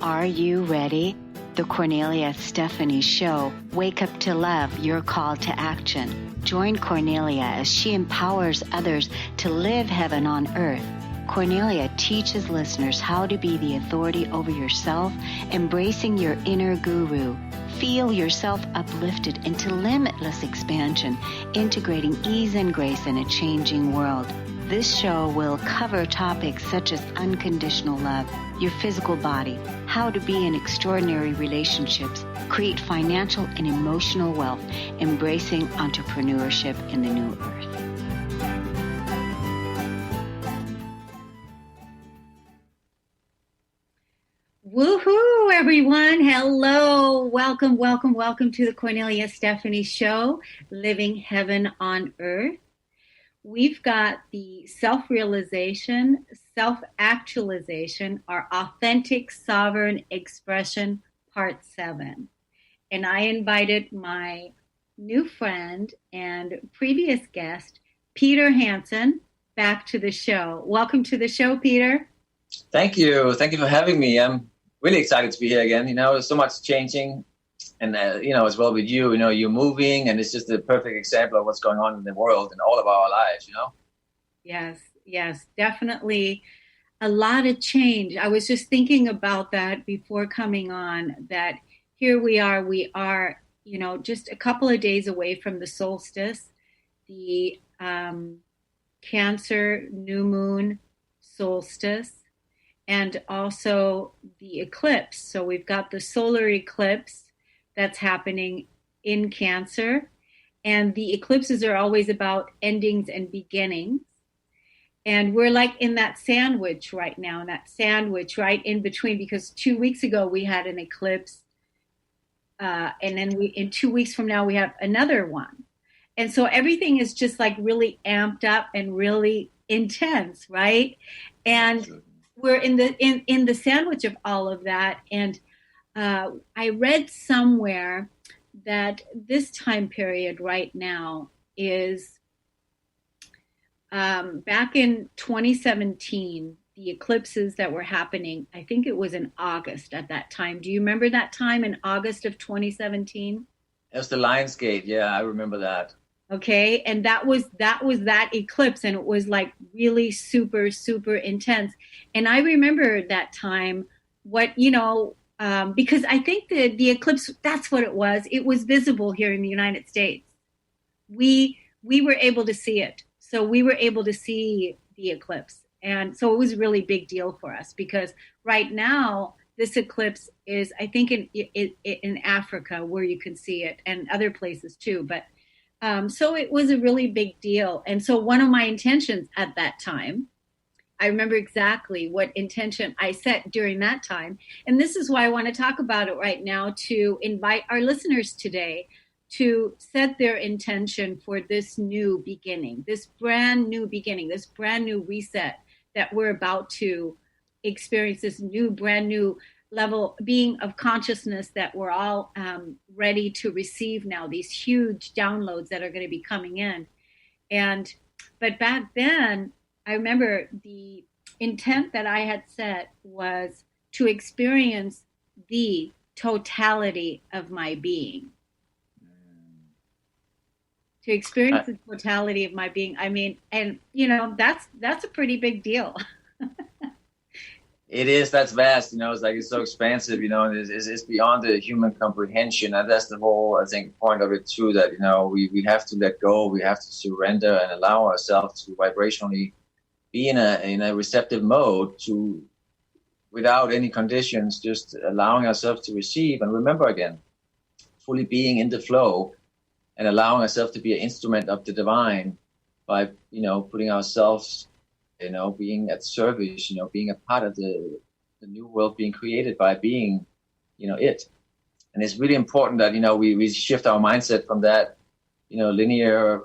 Are you ready? The Kornelia Stephanie Show. Wake up to love, your call to action. Join Kornelia as she empowers others to live heaven on earth. Kornelia teaches listeners how to be the authority over yourself, embracing your inner guru. Feel yourself uplifted into limitless expansion, integrating ease and grace in a changing world. This show will cover topics such as unconditional love, your physical body, how to be in extraordinary relationships, create financial and emotional wealth, embracing entrepreneurship in the new earth. Woohoo, everyone. Hello. Welcome to the Kornelia Stephanie Show, Living Heaven on Earth. We've got the self-realization, self-actualization, our authentic sovereign expression, part 7. And I invited my new friend and previous guest, Peter Hansen, back to the show. Welcome to the show, Peter. Thank you. Thank you for having me. I'm really excited to be here again. There's so much changing. And, as well with you, you're moving, and it's just a perfect example of what's going on in the world and all of our lives, Yes, definitely a lot of change. I was just thinking about that before coming on, that here we are, just a couple of days away from the solstice, the Cancer new moon solstice, and also the eclipse. So we've got the solar eclipse that's happening in Cancer. And the eclipses are always about endings and beginnings. And we're like in that sandwich right now, right in between, because 2 weeks ago we had an eclipse. And then in 2 weeks from now, we have another one. And so everything is just like really amped up and really intense, right? And we're in the sandwich of all of that. And I read somewhere that this time period right now is back in 2017, the eclipses that were happening, I think it was in August at that time. Do you remember that time in August of 2017? It was the Lionsgate. Yeah, I remember that. Okay. And that was that eclipse. And it was like really super, super intense. And I remember that time, because I think the eclipse, that's what it was. It was visible here in the United States. We were able to see it. So we were able to see the eclipse. And so it was a really big deal for us, because right now this eclipse is, I think, in Africa where you can see it, and other places too. But so it was a really big deal. And so one of my intentions at that time, I remember exactly what intention I set during that time. And this is why I want to talk about it right now, to invite our listeners today to set their intention for this new beginning, this brand new reset that we're about to experience, this new, brand new level being of consciousness that we're all ready to receive now, these huge downloads that are going to be coming in. But back then, I remember the intent that I had set was to experience the totality of my being. To experience the totality of my being. I mean, and that's a pretty big deal. It is. That's vast. It's so expansive. It's beyond the human comprehension, and that's the whole, I think, point of it too. That we have to let go. We have to surrender and allow ourselves to vibrationally be in a receptive mode, to, without any conditions, just allowing ourselves to receive and remember again, fully being in the flow, and allowing ourselves to be an instrument of the divine by putting ourselves, being at service, being a part of the new world being created by being, it. And it's really important that, we shift our mindset from that, linear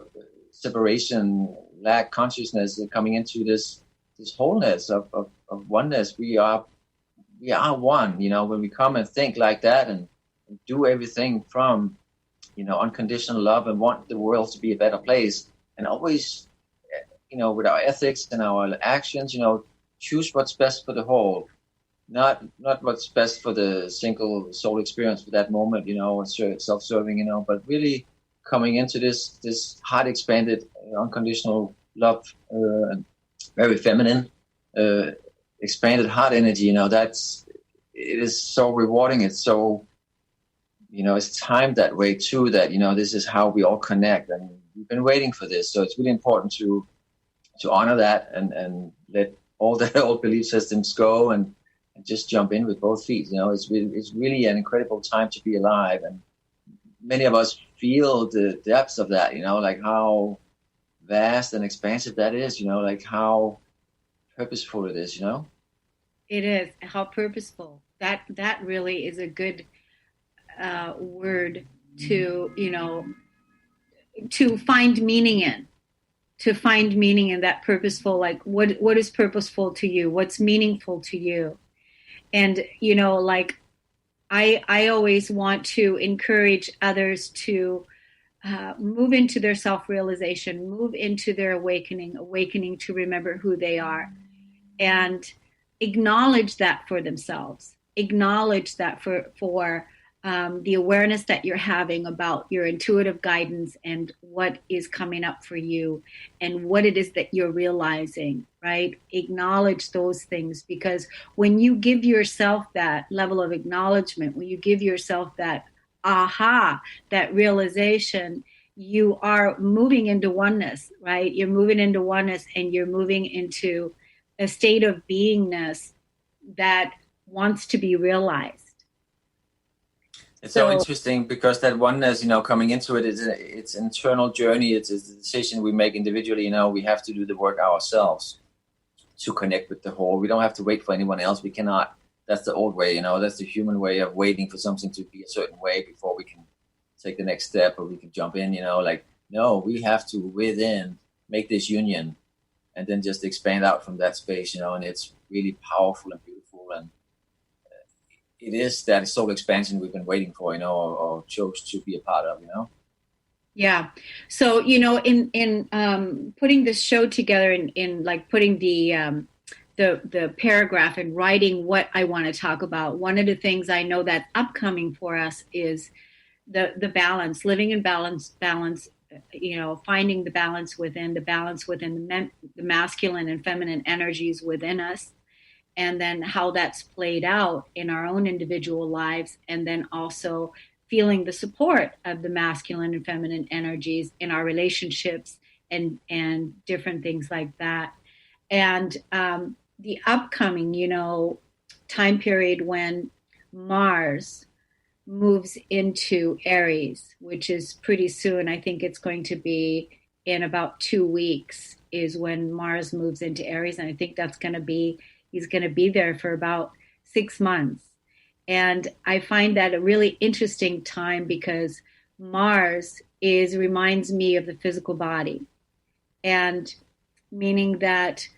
separation, lack consciousness, coming into this wholeness of oneness. We are one, when we come and think like that and do everything from, unconditional love and want the world to be a better place, and always, with our ethics and our actions, choose what's best for the whole. not what's best for the single soul experience for that moment, self-serving, but really coming into this heart expanded, unconditional love, and very feminine, uh, expanded heart energy. It is so rewarding. It's so, it's timed that way too. That this is how we all connect, and we've been waiting for this. So it's really important to honor that and let all the old belief systems go and just jump in with both feet. It's really an incredible time to be alive, and many of us feel the depths of that. Like how vast and expansive that is. Like how purposeful it is. It is how purposeful. That really is a good word to to find meaning in. To find meaning in that purposeful, like what is purposeful to you? What's meaningful to you? And like I always want to encourage others to move into their self-realization, move into their awakening to remember who they are, and acknowledge that for themselves. Acknowledge that for the awareness that you're having about your intuitive guidance and what is coming up for you and what it is that you're realizing, right? Acknowledge those things, because when you give yourself that level of acknowledgement, when you give yourself that aha, that realization, you are moving into oneness, right? You're moving into oneness, and you're moving into a state of beingness that wants to be realized. It's so interesting because that oneness, coming into it, it's an internal journey. It's a decision we make individually. We have to do the work ourselves to connect with the whole. We don't have to wait for anyone else. We cannot. That's the old way, That's the human way of waiting for something to be a certain way before we can take the next step or we can jump in. No, we have to within make this union and then just expand out from that space. And it's really powerful and beautiful, and it is that soul expansion we've been waiting for, or chose to be a part of, Yeah. So, in putting this show together, in like putting the paragraph and writing what I want to talk about, one of the things I know that's upcoming for us is the balance, living in balance, finding the balance within the masculine and feminine energies within us, and then how that's played out in our own individual lives, and then also feeling the support of the masculine and feminine energies in our relationships and different things like that. And the upcoming, time period when Mars moves into Aries, which is pretty soon. I think it's going to be in about 2 weeks is when Mars moves into Aries. And I think he's going to be there for about 6 months. And I find that a really interesting time because Mars reminds me of the physical body, and meaning that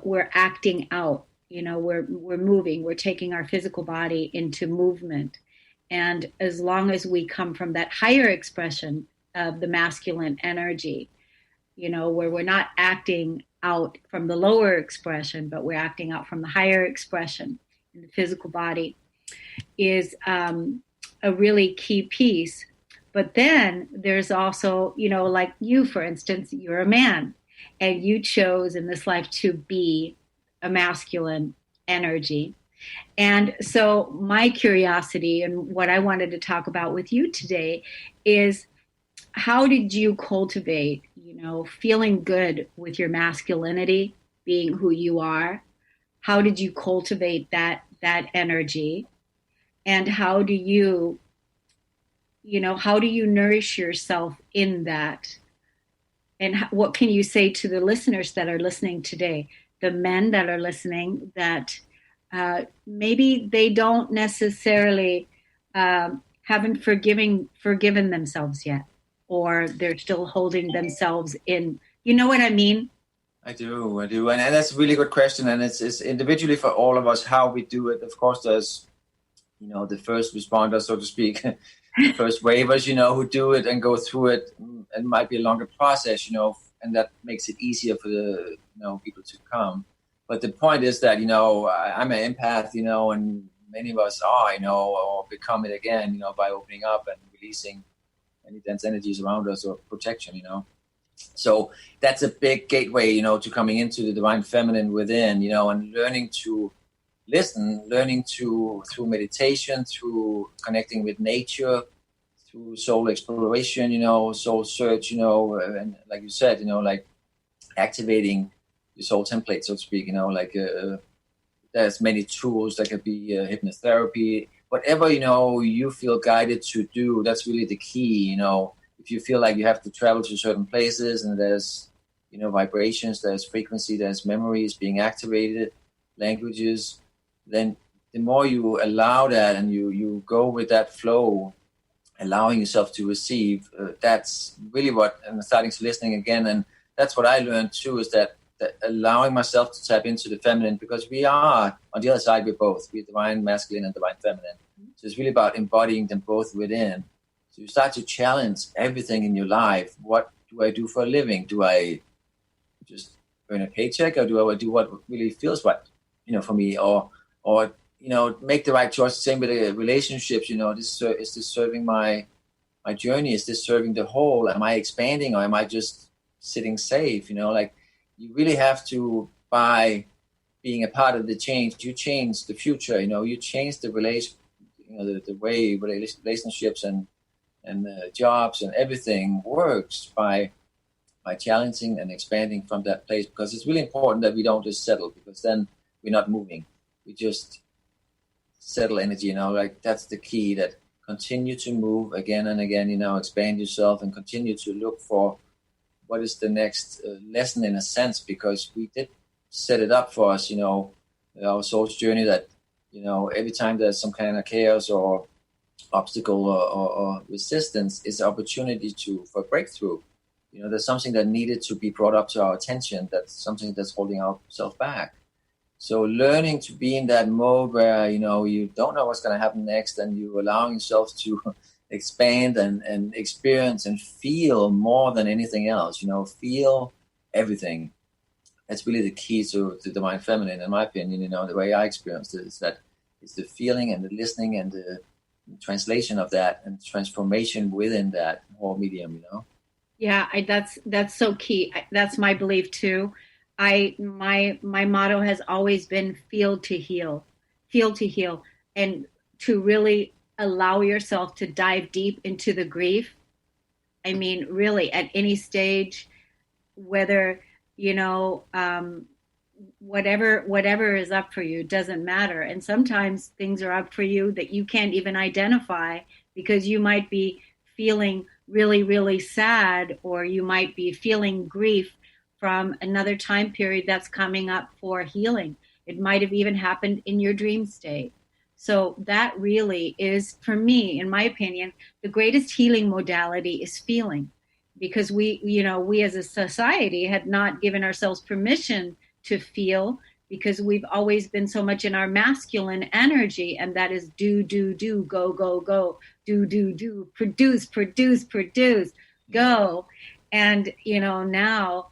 we're acting out, we're moving, we're taking our physical body into movement. And as long as we come from that higher expression of the masculine energy, where we're not acting out from the lower expression, but we're acting out from the higher expression in the physical body, is a really key piece. But then there's also, like you, for instance, you're a man, and you chose in this life to be a masculine energy. And so my curiosity and what I wanted to talk about with you today is, how did you cultivate, feeling good with your masculinity, being who you are? How did you cultivate that energy? And how do you nourish yourself in that? And what can you say to the listeners that are listening today, the men that are listening, that maybe they don't necessarily haven't forgiven themselves yet, or they're still holding themselves in, you know what I mean? I do. And that's a really good question. And it's individually for all of us how we do it. Of course, there's, the first responders, so to speak, the first wavers, who do it and go through it. It might be a longer process, and that makes it easier for the, people to come. But the point is that, I'm an empath, and many of us are, or become it again, by opening up and releasing any dense energies around us or protection, So that's a big gateway, to coming into the divine feminine within, and learning to listen, learning to, through meditation, through connecting with nature, through soul exploration, soul search, and like you said, like activating your soul template, so to speak, there's many tools that could be hypnotherapy, whatever, you feel guided to do. That's really the key, if you feel like you have to travel to certain places and there's, vibrations, there's frequency, there's memories being activated, languages, then the more you allow that and you go with that flow, allowing yourself to receive, that's really what, and starting to listening again. And that's what I learned too, is that allowing myself to tap into the feminine, because we are, on the other side, we're both, we're divine masculine and divine feminine. So it's really about embodying them both within. So you start to challenge everything in your life. What do I do for a living? Do I just earn a paycheck, or do I do what really feels right, for me, or make the right choice? Same with the relationships, is this serving my journey? Is this serving the whole? Am I expanding, or am I just sitting safe? You really have to, by being a part of the change, you change the future, you change the relation, the way relationships and jobs and everything works by challenging and expanding from that place, because it's really important that we don't just settle, because then we're not moving. We just settle energy, that's the key, that continue to move again and again, expand yourself and continue to look for what is the next lesson, in a sense, because we did set it up for us, our soul's journey, that, every time there's some kind of chaos or obstacle or resistance, is an opportunity for breakthrough. There's something that needed to be brought up to our attention, that's something that's holding ourselves back. So learning to be in that mode where, you don't know what's going to happen next, and you allowing yourself to expand and experience and feel more than anything else, feel everything. That's really the key to the divine feminine, in my opinion. The way I experienced it is that it's the feeling and the listening and the translation of that and transformation within that whole medium, Yeah, that's so key. That's my belief too. My motto has always been feel to heal, and to really allow yourself to dive deep into the grief. I mean, really, at any stage, whether, whatever is up for you, doesn't matter. And sometimes things are up for you that you can't even identify, because you might be feeling really, really sad, or you might be feeling grief from another time period that's coming up for healing. It might have even happened in your dream state. So that really is, for me, in my opinion, the greatest healing modality is feeling, because we as a society had not given ourselves permission to feel, because we've always been so much in our masculine energy, and that is do, go, go, do, produce, go. And, now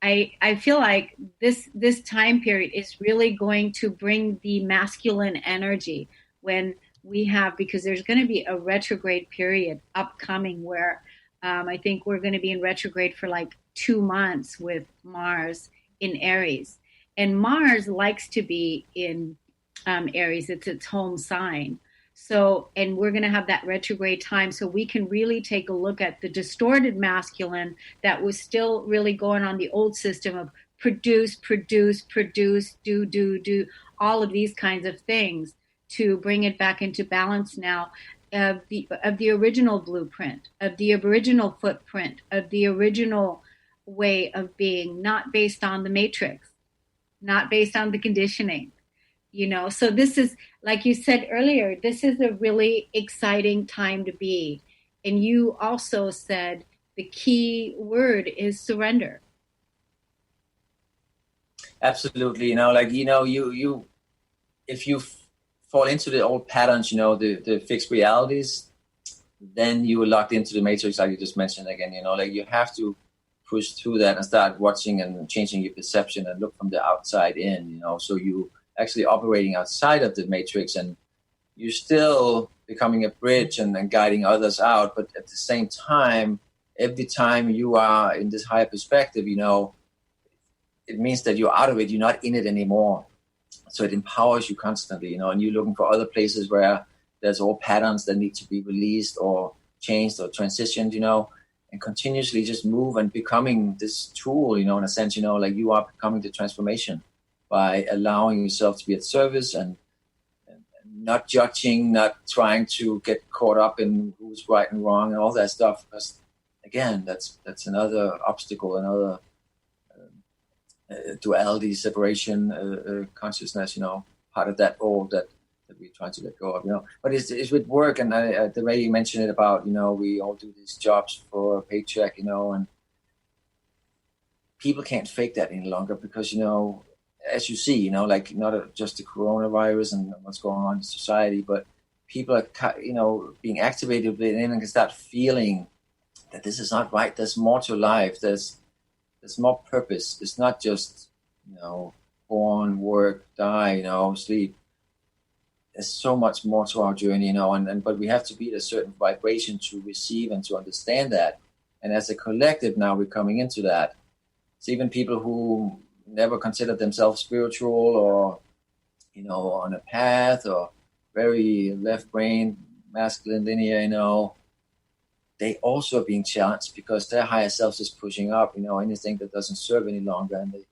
I feel like this time period is really going to bring the masculine energy, when we have, because there's going to be a retrograde period upcoming where I think we're going to be in retrograde for like 2 months with Mars in Aries. And Mars likes to be in Aries. It's its home sign. So, and we're going to have that retrograde time, so we can really take a look at the distorted masculine that was still really going on the old system of produce, do, all of these kinds of things, to bring it back into balance now, of the original blueprint, of the original footprint, of the original way of being, not based on the matrix, not based on the conditioning. So this is, like you said earlier, this is a really exciting time to be. And you also said the key word is surrender. Absolutely. You if you fall into the old patterns, the fixed realities, then you are locked into the matrix, like you just mentioned again. You have to push through that and start watching and changing your perception and look from the outside in, so you actually operating outside of the matrix, and you're still becoming a bridge and guiding others out. But at the same time, every time you are in this higher perspective, it means that you're out of it. You're not in it anymore. So it empowers you constantly, and you're looking for other places where there's all patterns that need to be released or changed or transitioned, and continuously just move and becoming this tool, in a sense, like you are becoming the transformation by allowing yourself to be at service and not judging, not trying to get caught up in who's right and wrong and all that stuff. Because again, that's another obstacle, another duality, separation, consciousness, part of that all that we're trying to let go of, But it's with work, and the way you mentioned it about, we all do these jobs for a paycheck, and people can't fake that any longer because, as you see, like not just the coronavirus and what's going on in society, but people are, being activated within and can start feeling that this is not right. There's more to life. There's more purpose. It's not just, born, work, die, sleep. There's so much more to our journey, but we have to be at a certain vibration to receive and to understand that. And as a collective now, we're coming into that. So even people who never considered themselves spiritual or, on a path or very left brain, masculine linear, they also are being challenged because their higher self is pushing up, anything that doesn't serve any longer, and they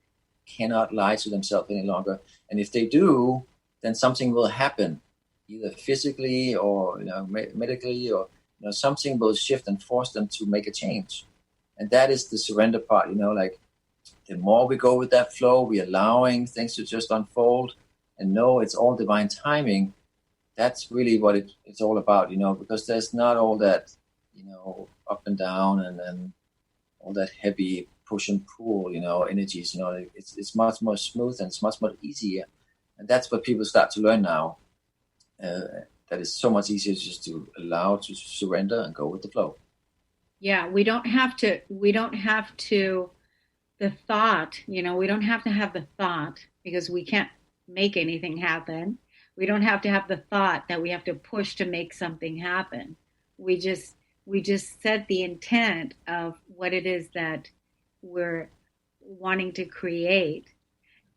cannot lie to themselves any longer. And if they do, then something will happen, either physically or medically, or something will shift and force them to make a change. And that is the surrender part. Like the more we go with that flow, we're allowing things to just unfold, and know it's all divine timing. That's really what it's all about, because there's not all that, up and down and then all that heavy push and pull, energies. It's much more smooth and it's much more easier. And that's what people start to learn now. That is so much easier just to allow to surrender and go with the flow. Yeah, we don't have to, the thought, we don't have to have the thought because we can't make anything happen. We don't have to have the thought that we have to push to make something happen. We just set the intent of what it is that we're wanting to create,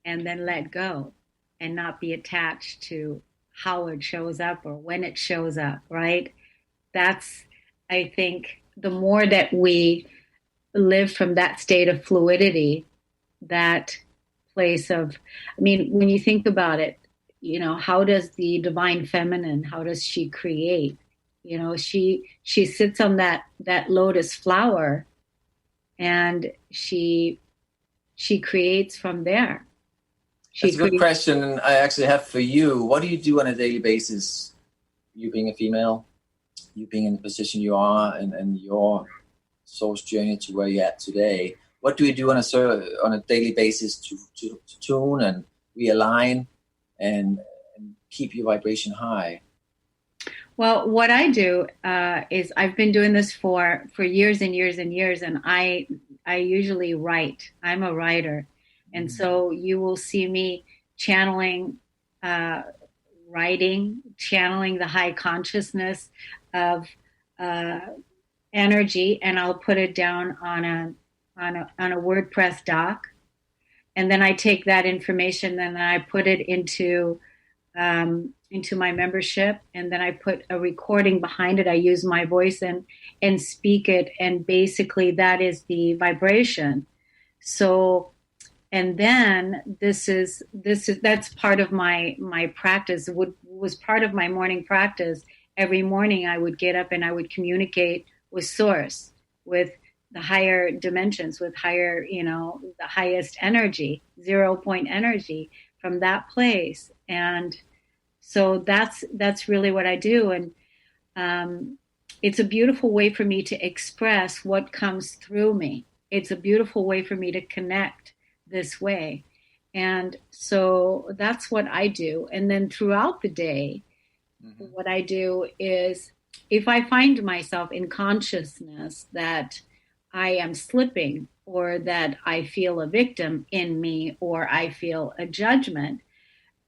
and then let go and not be attached to how it shows up or when it shows up, right? That's, I think, the more that we live from that state of fluidity, that place of, when you think about it, how does the divine feminine, how does she create? She sits on that lotus flower, and she creates from there. That's a good question I actually have for you. What do you do on a daily basis? You being a female, you being in the position you are, and your soul's journey to where you're at today. What do you do on a daily basis to tune and realign and keep your vibration high? Well, what I do is I've been doing this for years and years and years, and I usually write. I'm a writer. And so you will see me channeling, writing, channeling the high consciousness of energy, and I'll put it down on a WordPress doc, and then I take that information and I put it into my membership, and then I put a recording behind it. I use my voice and speak it, and basically that is the vibration. So. And then that's part of my practice. Was part of my morning practice. Every morning I would get up and I would communicate with Source, with the higher dimensions, with higher, the highest energy, 0 point energy from that place. And so that's really what I do. And it's a beautiful way for me to express what comes through me. It's a beautiful way for me to connect this way. And so that's what I do. And then throughout the day, what I do is, if I find myself in consciousness that I am slipping or that I feel a victim in me, or I feel a judgment,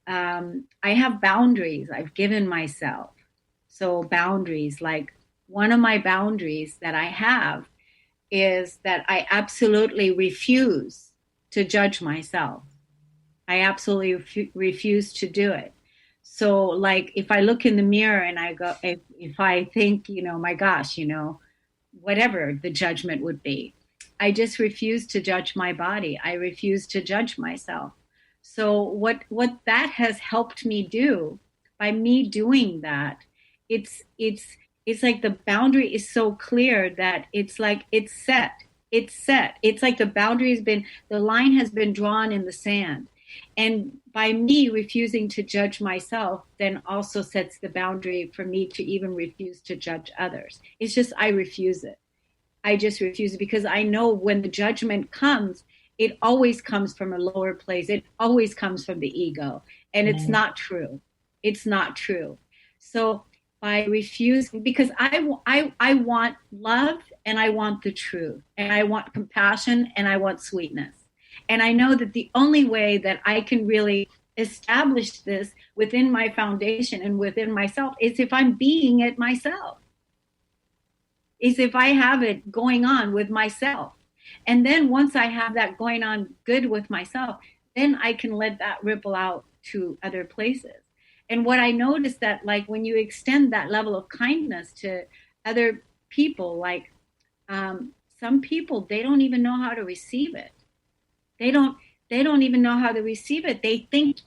I have boundaries I've given myself. So, boundaries, like one of my boundaries that I have is that I absolutely refuse to judge myself. I absolutely refuse to do it. So, like, if I look in the mirror and I go, if I think, my gosh, whatever the judgment would be, I just refuse to judge my body. I refuse to judge myself. So, what that has helped me do by me doing that, it's like the boundary is so clear that it's like it's set. It's set. It's like the line has been drawn in the sand. And by me refusing to judge myself, then also sets the boundary for me to even refuse to judge others. It's just, I refuse it. I just refuse it because I know when the judgment comes, it always comes from a lower place. It always comes from the ego. And it's not true. It's not true. So by refusing, because I want love and I want the truth and I want compassion and I want sweetness. And I know that the only way that I can really establish this within my foundation and within myself is if I'm being it myself, is if I have it going on with myself. And then once I have that going on good with myself, then I can let that ripple out to other places. And what I noticed that, like, when you extend that level of kindness to other people, like some people, they don't even know how to receive it. They don't even know how to receive it. They think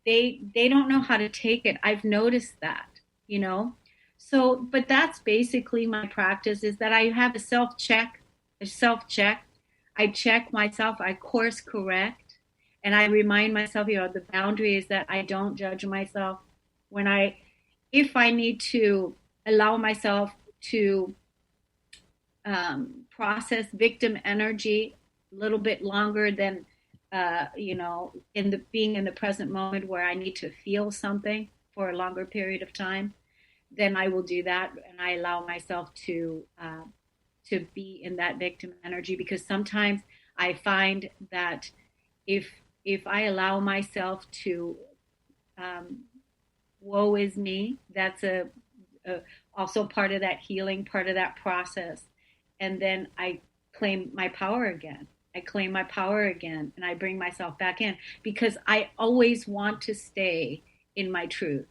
they don't know how to take it. I've noticed that. So, but that's basically my practice, is that I have a self-check. I check myself, I course correct, and I remind myself, the boundary is that I don't judge myself. If I need to allow myself to process victim energy a little bit longer than, being in the present moment where I need to feel something for a longer period of time, then I will do that, and I allow myself to be in that victim energy, because sometimes I find that if I allow myself to woe is me, that's also part of that healing, part of that process, and then I claim my power again. And I bring myself back in, because I always want to stay in my truth.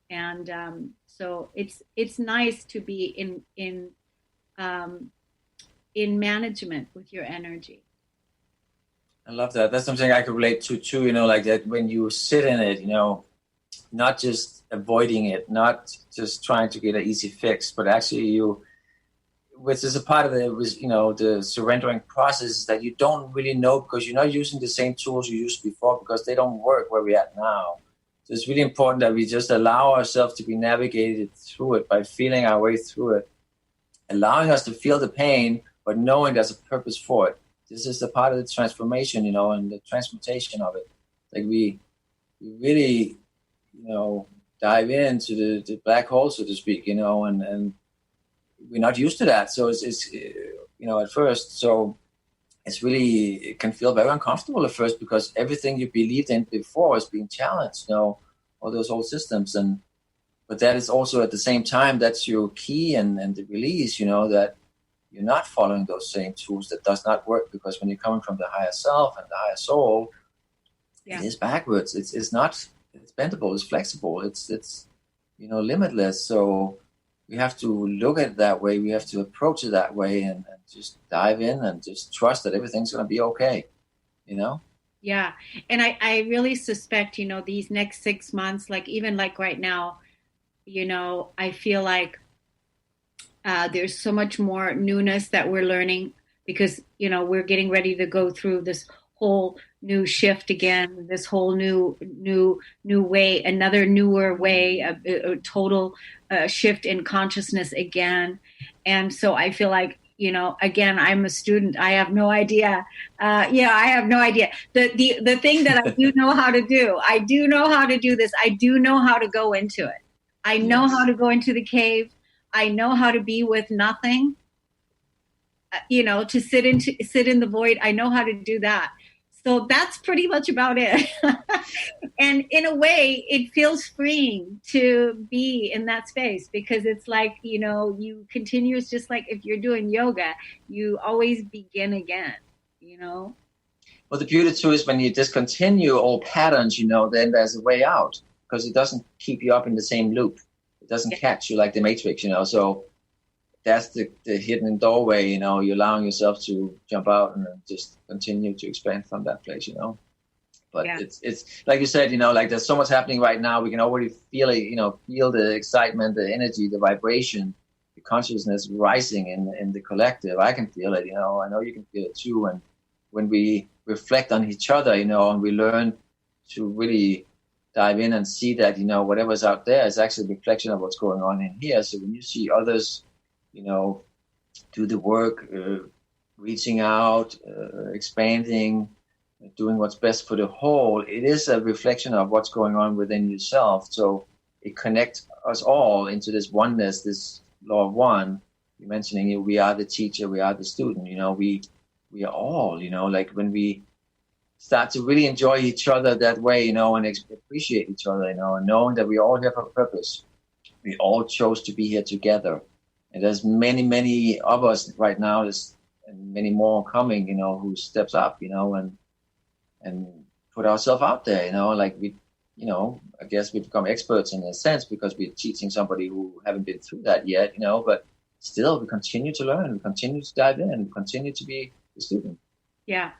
And so it's nice to be in management with your energy. I love that. That's something I could relate to too, like that when you sit in it, not just avoiding it, not just trying to get an easy fix, but actually which is a part of the surrendering process, that you don't really know, because you're not using the same tools you used before, because they don't work where we're at now. So it's really important that we just allow ourselves to be navigated through it by feeling our way through it, allowing us to feel the pain, but knowing there's a purpose for it. This is the part of the transformation, and the transmutation of it. Like we really, dive into the black hole, so to speak, and we're not used to that. So it's at first, so it can feel very uncomfortable at first, because everything you believed in before is being challenged, all those old systems. But that is also at the same time, that's your key and the release, that you're not following those same tools. That does not work, because when you're coming from the higher self and the higher soul, it is backwards. It's bendable, it's flexible, it's limitless. So we have to look at it that way. We have to approach it that way, and just dive in and just trust that everything's going to be okay, Yeah. And I really suspect, these next 6 months, like even like right now, I feel like there's so much more newness that we're learning, because, we're getting ready to go through this whole new shift again, this whole new way, another newer way, a total shift in consciousness again. And so I feel like, again, I'm a student. I have no idea. I have no idea. The thing that I do know how to do, I do know how to do this. I do know how to go into it. I know how to go into the cave. I know how to be with nothing. to sit in the void. I know how to do that. So that's pretty much about it. And in a way, it feels freeing to be in that space, because it's like, you continue. It's just like if you're doing yoga, you always begin again, Well, the beauty too is when you discontinue all patterns, then there's a way out, because it doesn't keep you up in the same loop. It doesn't catch you like the Matrix, So that's the hidden doorway, you're allowing yourself to jump out and just continue to expand from that place, But it's like you said, like there's so much happening right now. We can already feel it, feel the excitement, the energy, the vibration, the consciousness rising in the collective. I can feel it, I know you can feel it too. And when we reflect on each other, and we learn to really dive in and see that, whatever's out there is actually a reflection of what's going on in here. So when you see others, do the work, reaching out, expanding, doing what's best for the whole, it is a reflection of what's going on within yourself. So it connects us all into this oneness, this law of one. You're mentioning we are the teacher, we are the student, we are all, like when we start to really enjoy each other that way, and appreciate each other, and knowing that we all have a purpose. We all chose to be here together. And there's many, many of us right now, and many more coming, who steps up, and put ourselves out there, like we, I guess we become experts in a sense because we're teaching somebody who haven't been through that yet, but still we continue to learn, we continue to dive in, we continue to be a student. Yeah.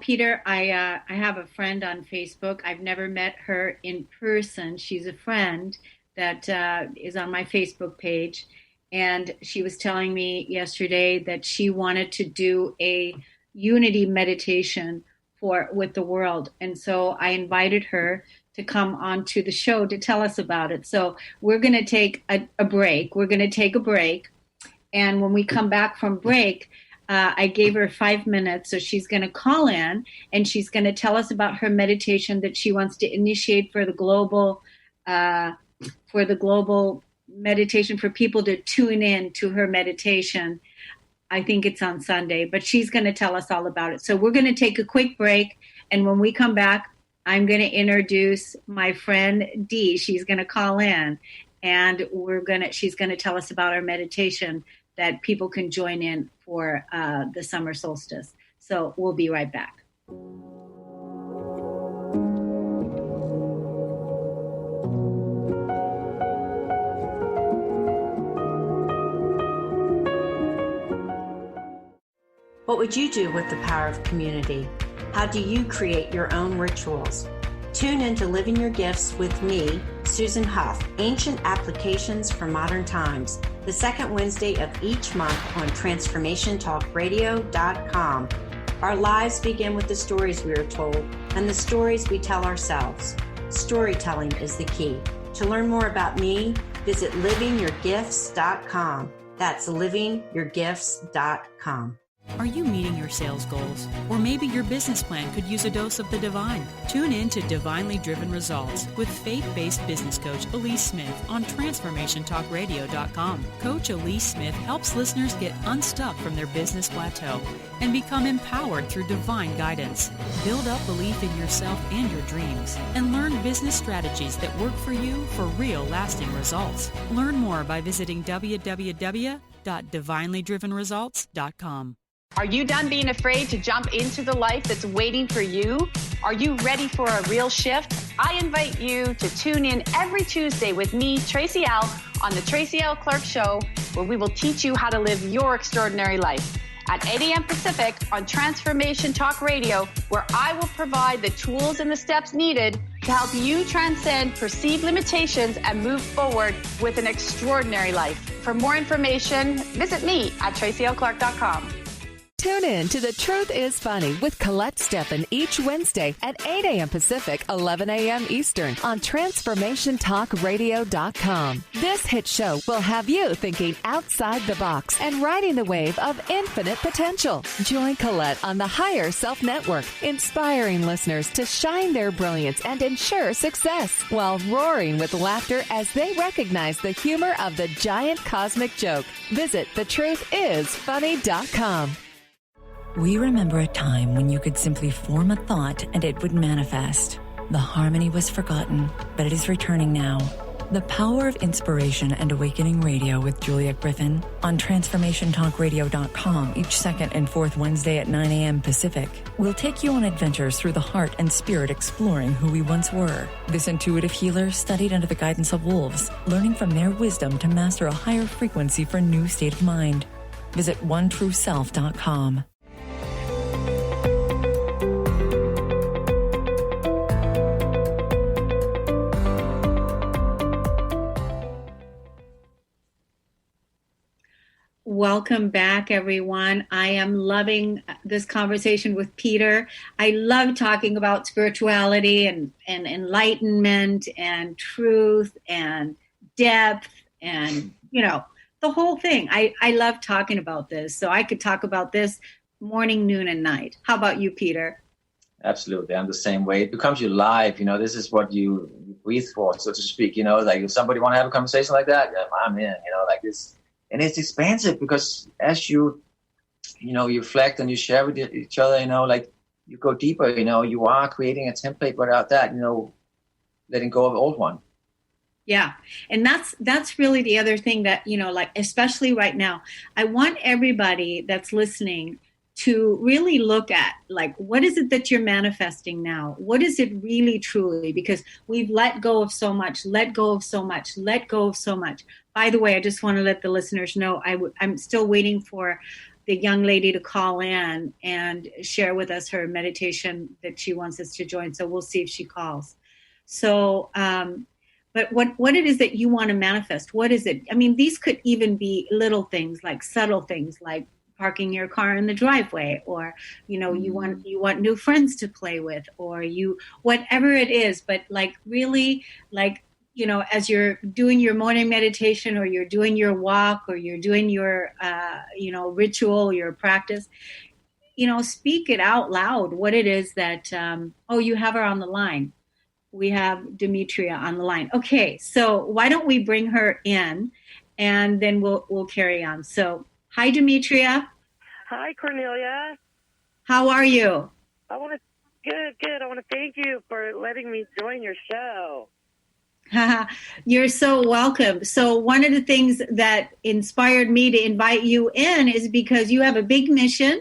Peter, I have a friend on Facebook. I've never met her in person. She's a friend that is on my Facebook page. And she was telling me yesterday that she wanted to do a unity meditation with the world. And so I invited her to come onto the show to tell us about it. So we're going to take a break. We're going to take a break. And when we come back from break, I gave her 5 minutes. So she's going to call in and she's going to tell us about her meditation that she wants to initiate for the global meditation, for people to tune in to her meditation. I think it's on Sunday, but she's going to tell us all about it. So we're going to take a quick break. And when we come back, I'm going to introduce my friend Dee. She's going to call in and she's going to tell us about our meditation that people can join in for the summer solstice. So we'll be right back. What would you do with the power of community? How do you create your own rituals? Tune in to Living Your Gifts with me, Susan Huff, Ancient Applications for Modern Times, the second Wednesday of each month on TransformationTalkRadio.com. Our lives begin with the stories we are told and the stories we tell ourselves. Storytelling is the key. To learn more about me, visit livingyourgifts.com. That's livingyourgifts.com. Are you meeting your sales goals? Or maybe your business plan could use a dose of the divine. Tune in to Divinely Driven Results with faith-based business coach Elise Smith on TransformationTalkRadio.com. Coach Elise Smith helps listeners get unstuck from their business plateau and become empowered through divine guidance. Build up belief in yourself and your dreams, and learn business strategies that work for you for real lasting results. Learn more by visiting www.divinelydrivenresults.com. Are you done being afraid to jump into the life that's waiting for you? Are you ready for a real shift? I invite you to tune in every Tuesday with me, Tracy L., on the Tracy L. Clark Show, where we will teach you how to live your extraordinary life. At 8 a.m. Pacific on Transformation Talk Radio, where I will provide the tools and the steps needed to help you transcend perceived limitations and move forward with an extraordinary life. For more information, visit me at tracylclark.com. Tune in to The Truth is Funny with Colette Steffen each Wednesday at 8 a.m. Pacific, 11 a.m. Eastern on TransformationTalkRadio.com. This hit show will have you thinking outside the box and riding the wave of infinite potential. Join Colette on the Higher Self Network, inspiring listeners to shine their brilliance and ensure success while roaring with laughter as they recognize the humor of the giant cosmic joke. Visit thetruthisfunny.com. We remember a time when you could simply form a thought and it would manifest. The harmony was forgotten, but it is returning now. The Power of Inspiration and Awakening Radio with Juliet Griffin on TransformationTalkRadio.com each second and fourth Wednesday at 9 a.m. Pacific will take you on adventures through the heart and spirit, exploring who we once were. This intuitive healer studied under the guidance of wolves, learning from their wisdom to master a higher frequency for a new state of mind. Visit OneTrueSelf.com. Welcome back, everyone. I am loving this conversation with Peter. I love talking about spirituality and enlightenment and truth and depth and, the whole thing. I love talking about this. So I could talk about this morning, noon, and night. How about you, Peter? Absolutely. I'm the same way. It becomes your life. This is what you breathe for, so to speak. Like if somebody want to have a conversation like that, I'm in, like this. And it's expansive because as you reflect and you share with each other, like you go deeper, you are creating a template without that, letting go of the old one. Yeah. And that's really the other thing that, like, especially right now, I want everybody that's listening to really look at, like, what is it that you're manifesting now? What is it really, truly? Because we've let go of so much. By the way, I just want to let the listeners know I'm still waiting for the young lady to call in and share with us her meditation that she wants us to join. So we'll see if she calls. So, but what it is that you want to manifest, what is it? I mean, these could even be little things, like subtle things, like parking your car in the driveway, or, you want new friends to play with, or whatever it is, but like really, like, as you're doing your morning meditation, or you're doing your walk, or you're doing your, ritual, your practice, speak it out loud, what it is that, you have her on the line. We have Demetria on the line. Okay, so why don't we bring her in, and then we'll carry on. So, hi, Demetria. Hi, Kornelia. How are you? Good. I want to thank you for letting me join your show. You're so welcome. So one of the things that inspired me to invite you in is because you have a big mission.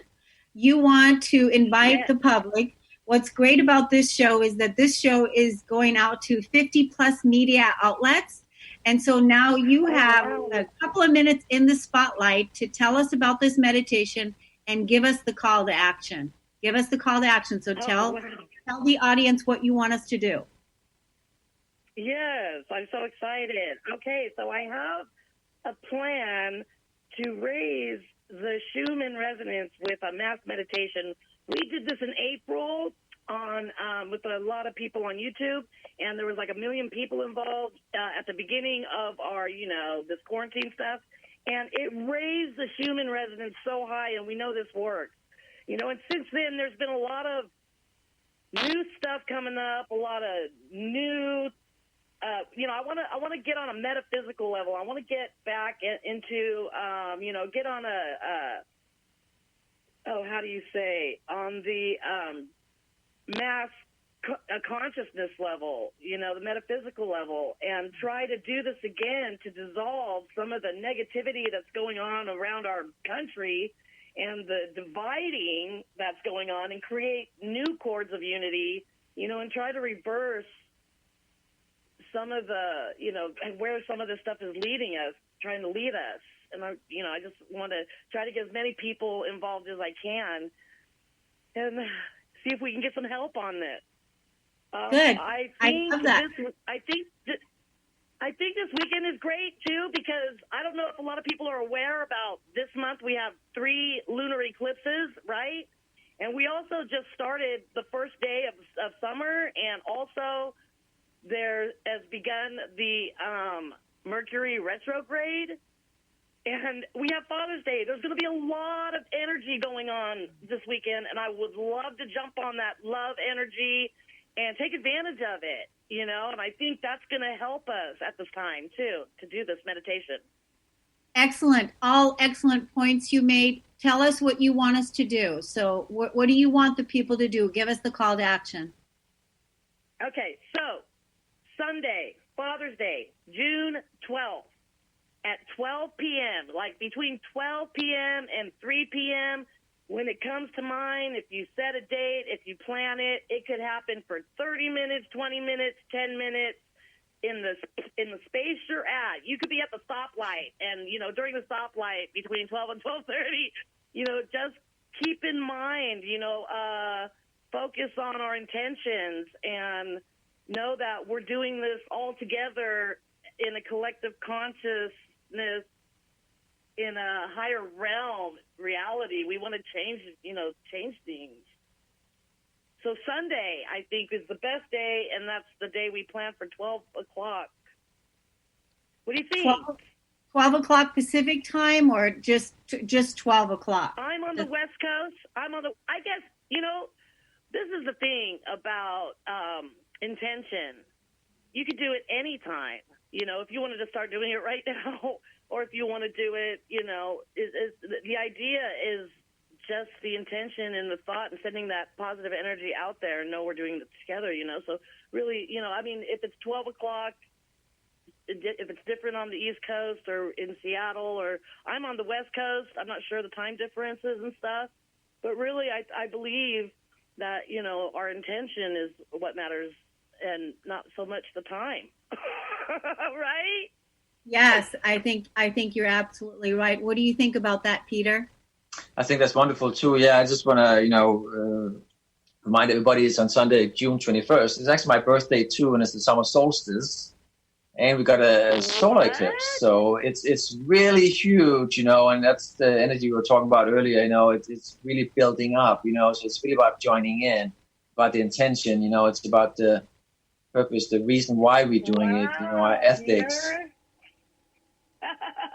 You want to invite the public. What's great about this show is that this show is going out to 50 plus media outlets. And so now you have a couple of minutes in the spotlight to tell us about this meditation and give us the call to action. So tell the audience what you want us to do. Yes, I'm so excited. Okay, so I have a plan to raise the Schumann resonance with a mass meditation. We did this in April on with a lot of people on YouTube, and there was like 1 million people involved at the beginning of our, this quarantine stuff, and it raised the Schumann resonance so high, and we know this works. And since then, there's been a lot of new stuff coming up, a lot of new I want to get on a metaphysical level. I want to get back into, get on on the mass consciousness level, the metaphysical level, and try to do this again to dissolve some of the negativity that's going on around our country and the dividing that's going on, and create new chords of unity, and try to reverse some of the, where some of this stuff is leading us, trying to lead us. And I just want to try to get as many people involved as I can and see if we can get some help on this. Good. I love that. I think think this weekend is great, too, because I don't know if a lot of people are aware about this month we have 3 lunar eclipses, right? And we also just started the first day of summer, and also there has begun the Mercury retrograde. And we have Father's Day. There's going to be a lot of energy going on this weekend, and I would love to jump on that love energy and take advantage of it, you know, and I think that's going to help us at this time, too, to do this meditation. Excellent. All excellent points you made. Tell us what you want us to do. So what do you want the people to do? Give us the call to action. Okay, so Sunday, Father's Day, June 12th at 12 p.m., like between 12 p.m. and 3 p.m., when it comes to mind, if you set a date, if you plan it, it could happen for 30 minutes, 20 minutes, 10 minutes in the space you're at. You could be at the stoplight, and, you know, during the stoplight between 12 and 12:30, you know, just keep in mind, you know, focus on our intentions and know that we're doing this all together in a collective consciousness, in a higher realm reality. We want to change things. So Sunday, I think, is the best day, and that's the day we plan for 12 o'clock. What do you think? 12 o'clock Pacific time, or just 12 o'clock? I'm on the West Coast. I guess, you know, this is the thing about intention. You could do it anytime. You know, if you wanted to start doing it right now, or if you want to do it, you know, the idea is just the intention and the thought and sending that positive energy out there and know we're doing it together, you know. So really, you know, I mean, if it's 12 o'clock, if it's different on the East Coast or in Seattle, or I'm on the West Coast, I'm not sure the time differences and stuff. But really, I believe that, you know, our intention is what matters and not so much the time. Right? Yes, I think you're absolutely right. What do you think about that, Peter? I think that's wonderful too. Yeah, I just want to, you know, remind everybody it's on Sunday, June 21st. It's actually my birthday too, and it's the summer solstice. And we got a solar eclipse, so it's really huge, you know, and that's the energy we were talking about earlier. You know, it's really building up, you know, so it's really about joining in, about the intention, you know, it's about the purpose, the reason why we're doing it, you know, our ethics.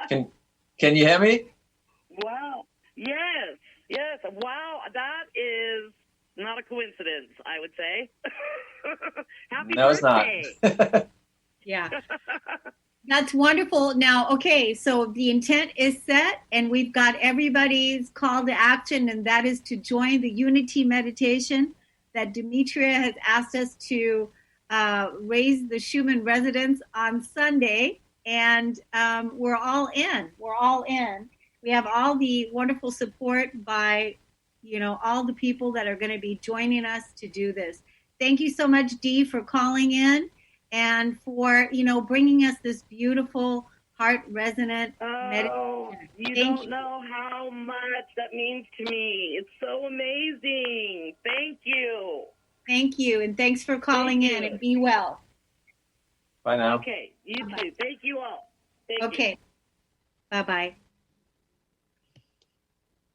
Can you hear me? Wow. Yes. Wow, that is not a coincidence, I would say. Happy birthday. It's not. Yeah. That's wonderful. Now, okay, so the intent is set, and we've got everybody's call to action, and that is to join the unity meditation that Demetria has asked us to raise the Schumann resonance on Sunday. And we're all in. We have all the wonderful support by, you know, all the people that are going to be joining us to do this. Thank you so much, Dee, for calling in and for, you know, bringing us this beautiful heart resonant meditation. You don't know how much that means to me. It's so amazing. Thank you. Thank you, and thanks for calling in, and be well. Bye now. Okay, you too. Thank you all. Okay. Bye-bye.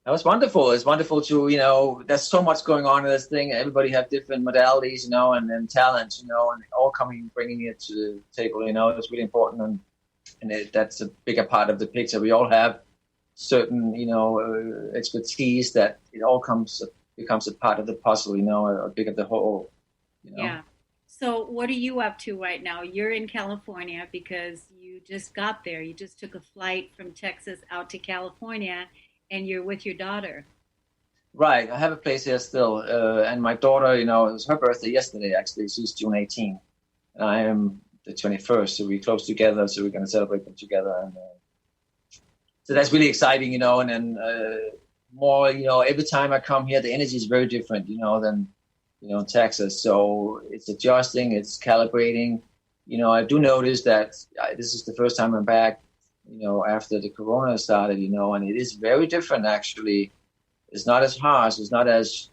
That was wonderful. It's wonderful to, you know, there's so much going on in this thing. Everybody have different modalities, you know, and talents, you know, and all bringing it to the table, you know. It's really important, and that's a bigger part of the picture. We all have certain, you know, expertise that it all becomes a part of the puzzle, you know, a big of the whole, you know. Yeah. So what are you up to right now? You're in California because you just got there. You just took a flight from Texas out to California, and you're with your daughter. Right. I have a place here still. And my daughter, you know, it was her birthday yesterday, actually. She's June 18th. And I am the 21st, so we're close together, so we're going to celebrate them together. And so that's really exciting, you know, and then more, you know, every time I come here, the energy is very different, you know, than, you know, in Texas. So it's adjusting, it's calibrating. You know, I do notice that this is the first time I'm back, you know, after the corona started, you know, and it is very different, actually. It's not as harsh. It's not as,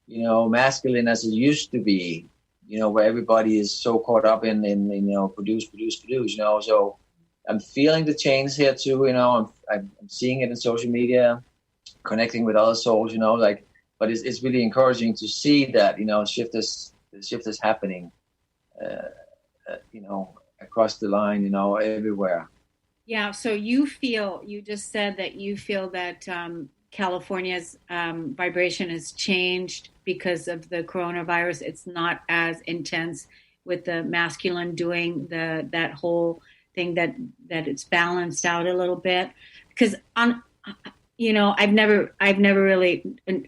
you know, masculine as it used to be. where everybody is so caught up in produce. So I'm feeling the change here too. I'm seeing it in social media, connecting with other souls. But it's really encouraging to see that the shift is happening. Across the line, everywhere. Yeah. So you just said that you feel that California's vibration has changed because of the coronavirus. It's not as intense with the masculine doing that whole thing, that it's balanced out a little bit. Because I've never really,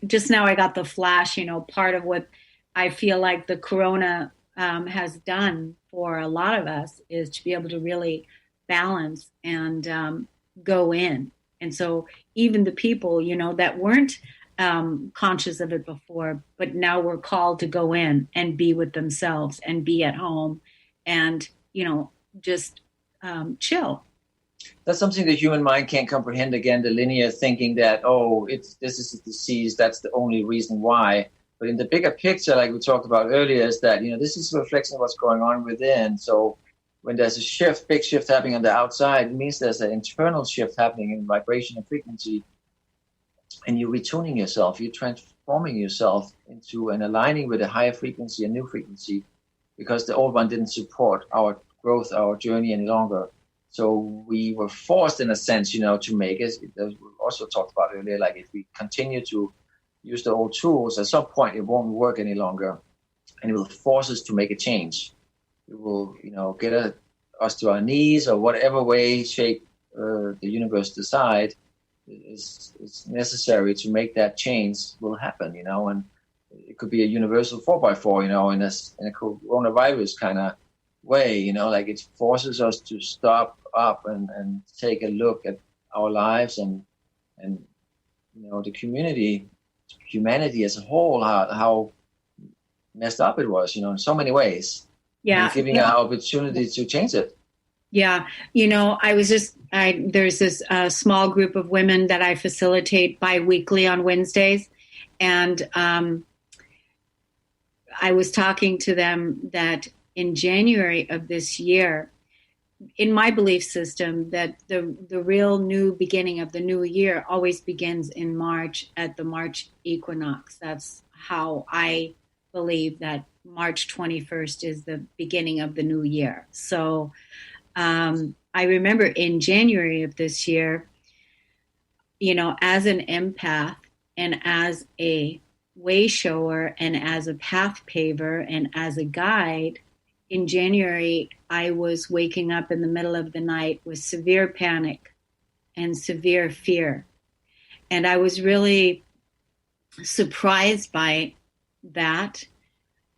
just now I got the flash, part of what I feel like the corona has done for a lot of us is to be able to really balance and go in. And so even the people, that weren't conscious of it before, but now we're called to go in and be with themselves and be at home and, just chill. That's something the human mind can't comprehend. Again, the linear thinking that, this is a disease, that's the only reason why. But in the bigger picture, like we talked about earlier, is that, this is a reflection of what's going on within. So when there's a big shift happening on the outside, it means there's an internal shift happening in vibration and frequency. And you're retuning yourself, you're transforming yourself into and aligning with a higher frequency, a new frequency, because the old one didn't support our growth, our journey any longer. So we were forced, in a sense, to make it. We also talked about earlier, like if we continue to use the old tools, at some point it won't work any longer, and it will force us to make a change. It will, get us to our knees, or whatever way, shape the universe decide is necessary to make that change will happen. And it could be a universal 4x4, in a coronavirus kind of way. Like it forces us to stop up and take a look at our lives and the humanity as a whole, how messed up it was, in so many ways. Yeah. And giving our opportunity to change it. Yeah. There's this small group of women that I facilitate bi-weekly on Wednesdays. And I was talking to them that in January of this year, in my belief system, that the real new beginning of the new year always begins in March at the March equinox. That's how I believe that March 21st is the beginning of the new year. So I remember in January of this year, as an empath and as a way shower and as a path paver and as a guide, in January, I was waking up in the middle of the night with severe panic and severe fear. And I was really surprised by that,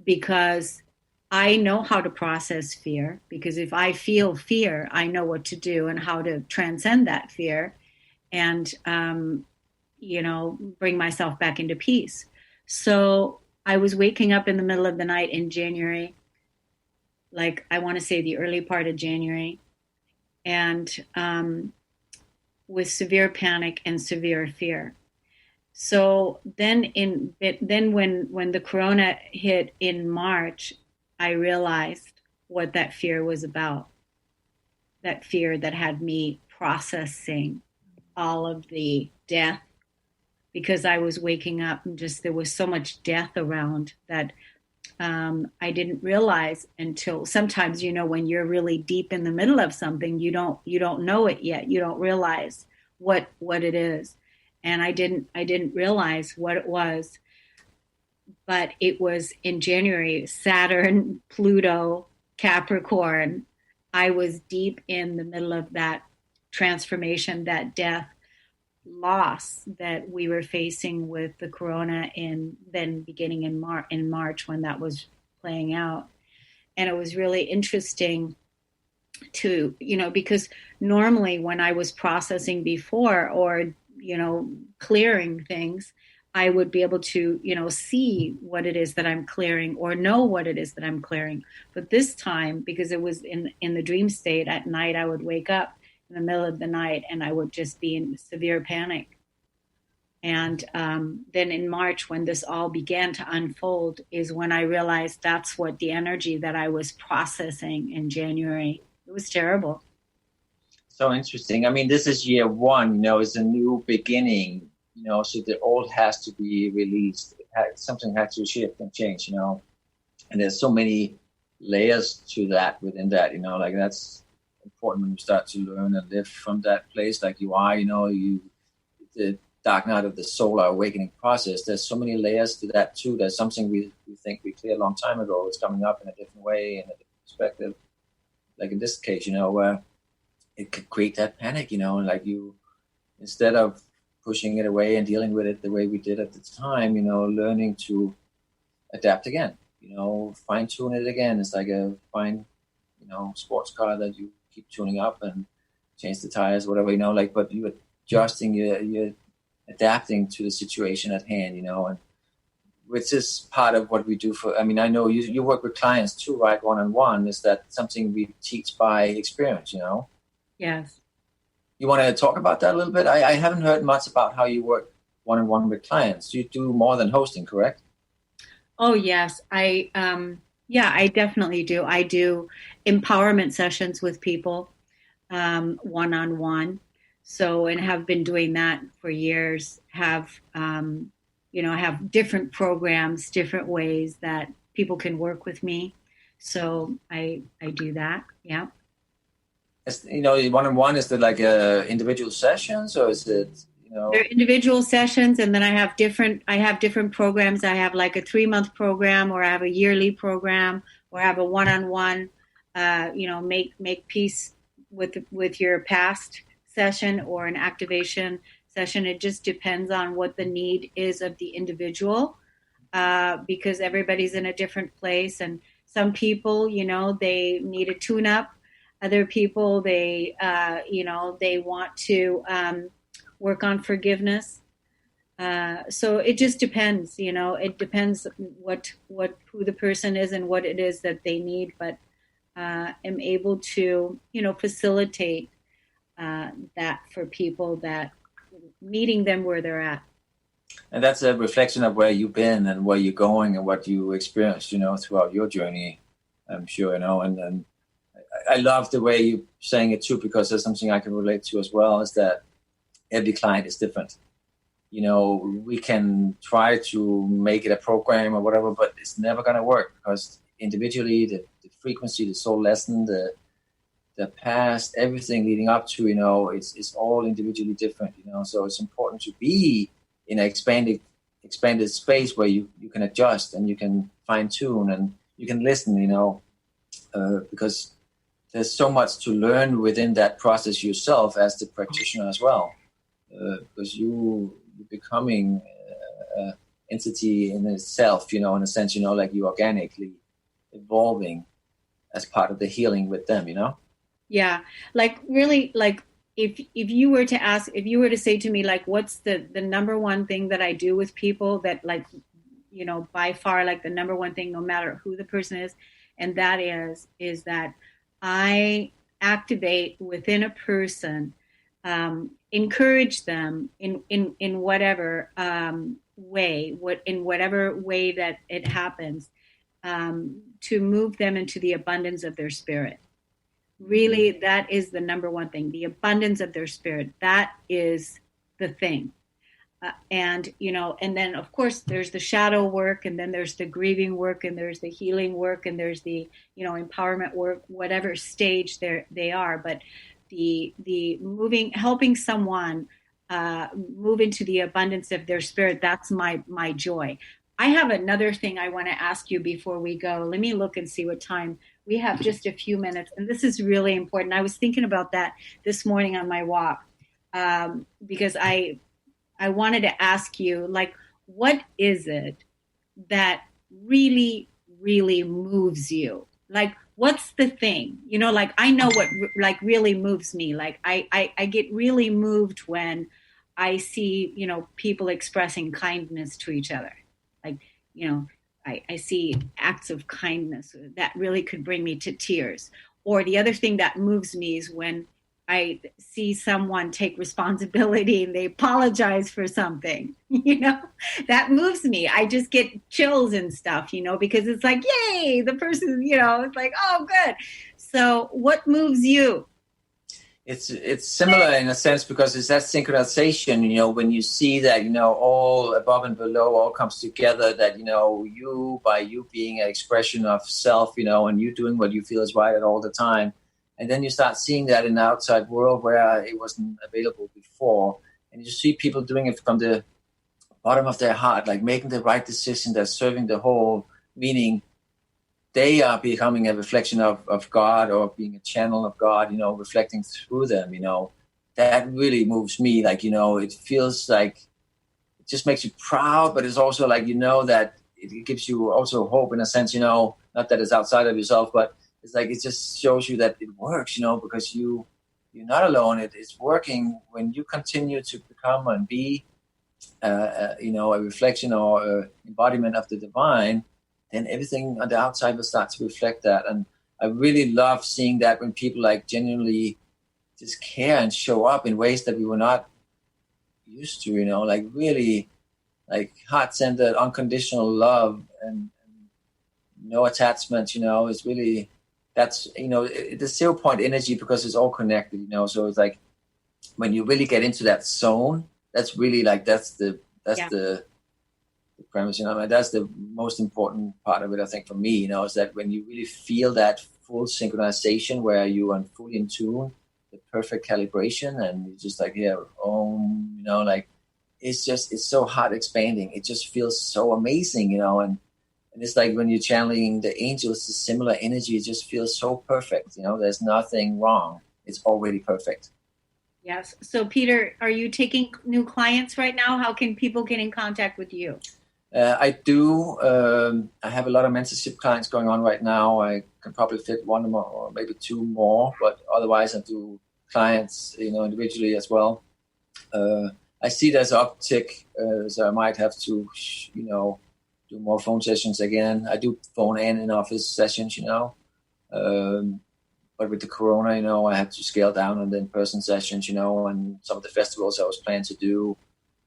because I know how to process fear, because if I feel fear, I know what to do and how to transcend that fear and, bring myself back into peace. So I was waking up in the middle of the night in January, like I want to say the early part of January, and with severe panic and severe fear. So then when the corona hit in March, I realized what that fear was about. That fear that had me processing all of the death, because I was waking up and there was so much death around that I didn't realize until sometimes, when you're really deep in the middle of something, you don't know it yet. You don't realize what it is. And I didn't realize what it was, but it was in January, Saturn, Pluto, Capricorn. I was deep in the middle of that transformation, that death, loss that we were facing with the corona beginning in March when that was playing out. And it was really interesting to, because normally when I was processing before or, clearing things, I would be able to, see what it is that I'm clearing or know what it is that I'm clearing. But this time, because it was in the dream state at night, I would wake up in the middle of the night and I would just be in severe panic. And then in March, when this all began to unfold, is when I realized that's what the energy that I was processing in January. It was terrible. So interesting. I mean, this is year one, it's a new beginning, so the old has to be released. Something had to shift and change, and there's so many layers to that within that, like that's important when you start to learn and live from that place like you are, the dark night of the soul, our awakening process. There's so many layers to that too. There's something we think we cleared a long time ago. It's coming up in a different way, in a different perspective. Like in this case, where it could create that panic, and like you, instead of pushing it away and dealing with it the way we did at the time, learning to adapt again, fine tune it again. It's like a fine, sports car that you keep tuning up and change the tires, whatever, but you're adjusting, you're adapting to the situation at hand, and which is part of what we do I know you work with clients too, right? One-on-one. Is that something we teach by experience, Yes. You want to talk about that a little bit? I haven't heard much about how you work one-on-one with clients. You do more than hosting, correct? Oh, yes. I definitely do. I do empowerment sessions with people, one-on-one. So, and have been doing that for years, have different programs, different ways that people can work with me. So I do that. Yeah. One-on-one, is it like individual sessions, or is it, They're individual sessions, and then I have different programs. I have like a 3-month program, or I have a yearly program, or I have a one-on-one, make peace with your past session, or an activation session. It just depends on what the need is of the individual, because everybody's in a different place. And some people, they need a tune-up. Other people, they want to work on forgiveness. So it just depends, it depends who the person is and what it is that they need. But am able to, facilitate that for people, that meeting them where they're at. And that's a reflection of where you've been and where you're going and what you experienced, throughout your journey, I'm sure, and I love the way you're saying it too, because there's something I can relate to as well, is that every client is different. We can try to make it a program or whatever, but it's never going to work, because individually, the frequency, the soul lesson, the past, everything leading up to, it's all individually different, so it's important to be in an expanded space where you can adjust and you can fine tune and you can listen, because there's so much to learn within that process yourself as the practitioner as well, because you're becoming an entity in itself, in a sense, like you organically evolving as part of the healing with them, Yeah, like really, like if you were to say to me, like, what's the number one thing that I do with people, that like, by far, like the number one thing, no matter who the person is, and that is that I activate within a person, encourage them in whatever way, in whatever way that it happens, to move them into the abundance of their spirit. Really, that is the number one thing, the abundance of their spirit. That is the thing. And then of course there's the shadow work, and then there's the grieving work, and there's the healing work, and there's the, empowerment work, whatever stage they are. But the helping someone move into the abundance of their spirit, that's my joy. I have another thing I want to ask you before we go. Let me look and see what time we have. Just a few minutes, and this is really important. I was thinking about that this morning on my walk, because I wanted to ask you, like, what is it that really, really moves you? Like, what's the thing? Like, I know what like really moves me. Like, I get really moved when I see, people expressing kindness to each other. Like, I see acts of kindness that really could bring me to tears. Or the other thing that moves me is when I see someone take responsibility and they apologize for something, that moves me. I just get chills and stuff, because it's like, yay, the person, it's like, oh, good. So what moves you? It's similar in a sense because it's that synchronization, when you see that, all above and below all comes together, that, you, by you being an expression of self, and you doing what you feel is right at all the time. And then you start seeing that in the outside world where it wasn't available before. And you see people doing it from the bottom of their heart, like making the right decision that's serving the whole, meaning they are becoming a reflection of God or being a channel of God, reflecting through them, that really moves me. Like, it feels like it just makes you proud, but it's also like, that it gives you also hope in a sense, not that it's outside of yourself, but it's like, it just shows you that it works, because you're not alone. It's working when you continue to become and be, a reflection or a embodiment of the divine. Then everything on the outside will start to reflect that. And I really love seeing that when people like genuinely just care and show up in ways that we were not used to, like really like heart-centered, unconditional love and no attachment, it's really, that's, the 0 point energy because it's all connected, so it's like when you really get into that zone, that's really like, that's the premise, that's the most important part of it, I think, for me, is that when you really feel that full synchronization where you are fully in tune, the perfect calibration, and you just like, like, it's so heart expanding. It just feels so amazing, and it's like when you're channeling the angels, the similar energy, it just feels so perfect, there's nothing wrong. It's already perfect. Yes. So Peter, are you taking new clients right now? How can people get in contact with you? I do. I have a lot of mentorship clients going on right now. I can probably fit one more or maybe two more, but otherwise I do clients, individually as well. I see there's an uptick, so I might have to, do more phone sessions again. I do phone and in-office sessions, but with the corona, I had to scale down on the in-person sessions, and some of the festivals I was planning to do,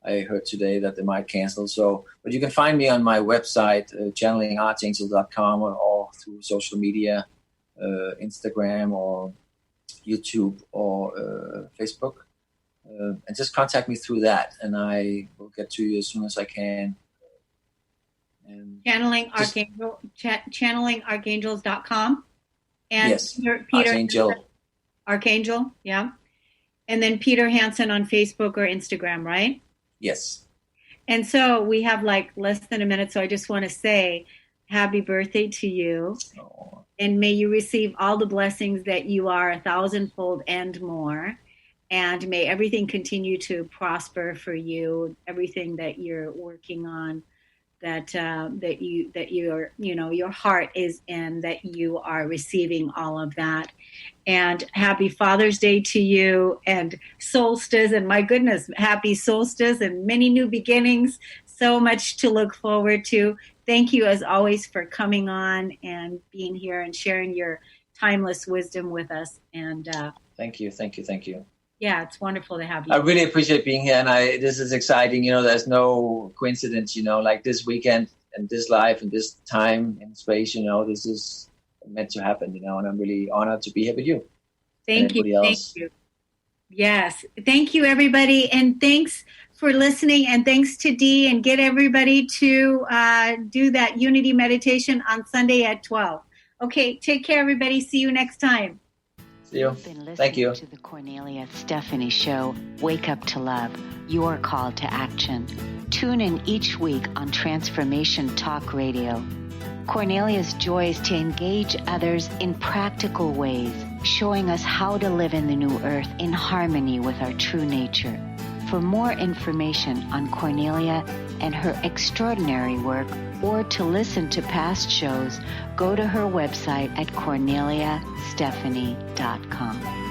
I heard today that they might cancel. So, but you can find me on my website, channelingarchangel.com, or through social media, Instagram or YouTube or Facebook. And just contact me through that, and I will get to you as soon as I can. And channelingarchangels.com. And yes, Peter Archangel. Archangel, yeah. And then Peter Hansen on Facebook or Instagram, right? Yes. And so we have like less than a minute, so I just want to say happy birthday to you. Oh. And may you receive all the blessings that you are 1,000-fold and more. And may everything continue to prosper for you, everything that you're working on, that you are, your heart is in, that you are receiving all of that. And happy Father's Day to you, and solstice, and my goodness, happy solstice and many new beginnings. So much to look forward to. Thank you as always for coming on and being here and sharing your timeless wisdom with us. And Thank you. Yeah, it's wonderful to have you. I really appreciate being here, and this is exciting. There's no coincidence, like this weekend and this life and this time and space, this is meant to happen, and I'm really honored to be here with you. Thank you. Yes. Thank you, everybody. And thanks for listening. And thanks to Dee, and get everybody to do that unity meditation on Sunday at 12. Okay. Take care, everybody. See you next time. See you. Thank you. To the Kornelia Stephanie Show, Wake Up to Love, your call to action. Tune in each week on Transformation Talk Radio. Kornelia's joy is to engage others in practical ways, showing us how to live in the new earth in harmony with our true nature. For more information on Kornelia and her extraordinary work, or to listen to past shows, go to her website at korneliastephanie.com.